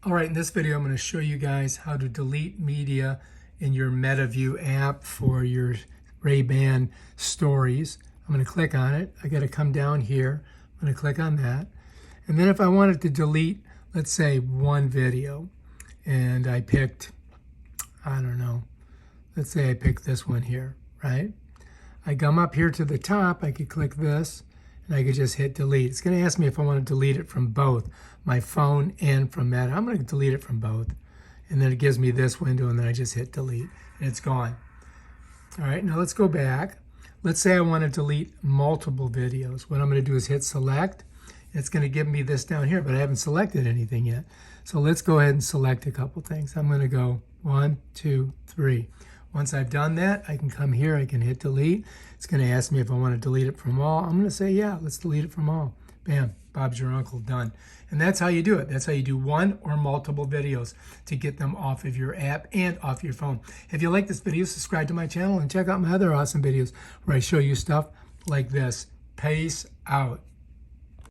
All right, in this video, I'm going to show you guys how to delete media in your MetaView app for your Ray-Ban stories. I'm going to click on it. I got to come down here. I'm going to click on that. And then if I wanted to delete, let's say one video, and I picked, I don't know, let's say I picked this one here, right? I come up here to the top, I could click this, and I could just hit delete. It's going to ask me if I want to delete it from both my phone and from Meta. I'm going to delete it from both. And then it gives me this window, and then I just hit delete, and it's gone. All right, now let's go back. Let's say I want to delete multiple videos. What I'm going to do is hit select. It's going to give me this down here, but I haven't selected anything yet. So let's go ahead and select a couple things. I'm going to go 1, 2, 3. Once I've done that, I can come here, I can hit delete. It's going to ask me if I want to delete it from all. I'm going to say, yeah, let's delete it from all. Bam, Bob's your uncle, done. And that's how you do it. That's how you do one or multiple videos to get them off of your app and off your phone. If you like this video, subscribe to my channel and check out my other awesome videos where I show you stuff like this. Peace out.